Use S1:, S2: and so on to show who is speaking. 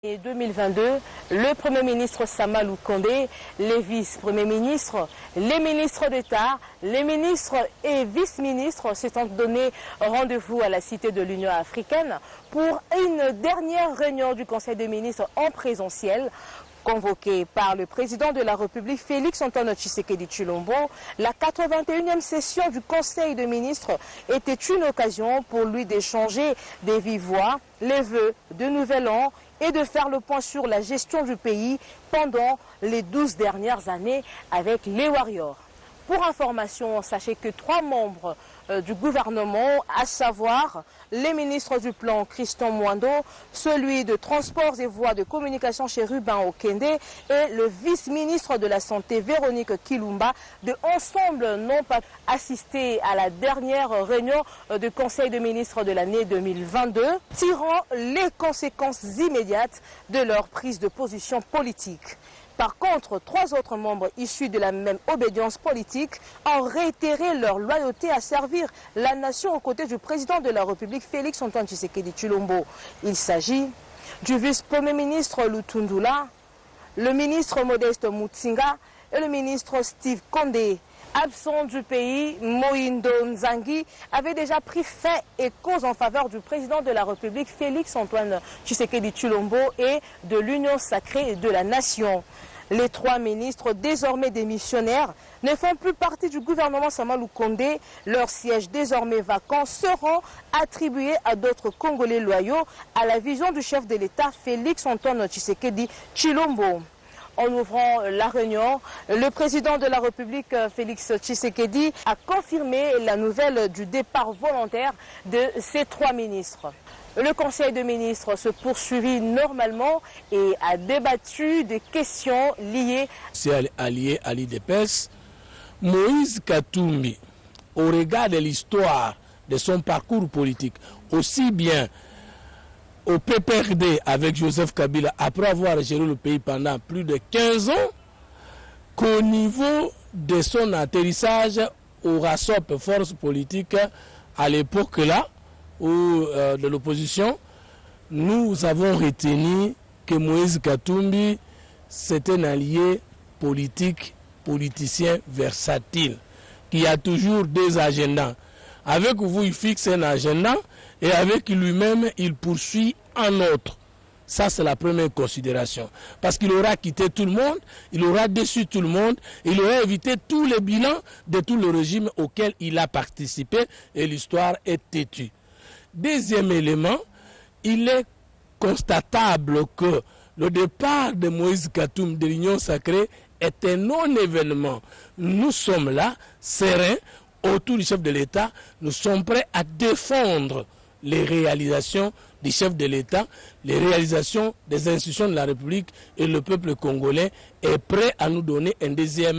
S1: Et 2022, le Premier ministre Samalou Kondé, les vice-premiers ministres, les ministres d'État, les ministres et vice-ministres se sont donné rendez-vous à la Cité de l'Union africaine pour une dernière réunion du Conseil des ministres en présentiel. Convoqué par le président de la République, Félix Antoine Tshisekedi Tshilombo, la 81e session du Conseil des ministres était une occasion pour lui d'échanger des vives voix, les vœux de nouvel an et de faire le point sur la gestion du pays pendant les 12 dernières années avec les Warriors. Pour information, sachez que 3 membres du gouvernement, à savoir les ministres du plan Christian Mwando, celui de Transports et Voies de Communication chez Ruben Okende et le vice-ministre de la Santé Véronique Kilumba, de ensemble n'ont pas assisté à la dernière réunion du Conseil des ministres de l'année 2022, tirant les conséquences immédiates de leur prise de position politique. Par contre, 3 autres membres issus de la même obédience politique ont réitéré leur loyauté à servir la nation aux côtés du président de la République, Félix Antoine Tshisekedi Tshilombo. Il s'agit du vice-premier ministre Lutundula, le ministre Modeste Mutsinga et le ministre Steve Kondé. Absent du pays, Mohindo Nzangi avait déjà pris fait et cause en faveur du président de la République, Félix Antoine Tshisekedi Tshilombo, et de l'Union sacrée de la nation. Les 3 ministres, désormais démissionnaires, ne font plus partie du gouvernement Samalou Kondé. Leurs sièges désormais vacants seront attribués à d'autres Congolais loyaux à la vision du chef de l'État, Félix Antoine Tshisekedi Tshilombo. En ouvrant la réunion, le président de la République, Félix Tshisekedi, a confirmé la nouvelle du départ volontaire de ces 3 ministres. Le Conseil des ministres se poursuivit normalement et a débattu des questions liées.
S2: C'est allié à l'IDPS. Moïse Katumbi, au regard de l'histoire de son parcours politique, aussi bien au PPRD avec Joseph Kabila, après avoir géré le pays pendant plus de 15 ans, qu'au niveau de son atterrissage au RASOP, force politique, à l'époque là, de l'opposition, nous avons retenu que Moïse Katumbi, c'est un allié politique, politicien versatile, qui a toujours des agendas. Avec vous, il fixe un agenda et avec lui-même, il poursuit un autre. Ça, c'est la première considération. Parce qu'il aura quitté tout le monde, il aura déçu tout le monde, il aura évité tous les bilans de tout le régime auquel il a participé et l'histoire est têtue. Deuxième élément, il est constatable que le départ de Moïse Katumbi de l'Union sacrée est un non-événement. Nous sommes là, sereins, autour du chef de l'État, nous sommes prêts à défendre les réalisations du chef de l'État, les réalisations des institutions de la République, et le peuple congolais est prêt à nous donner un deuxième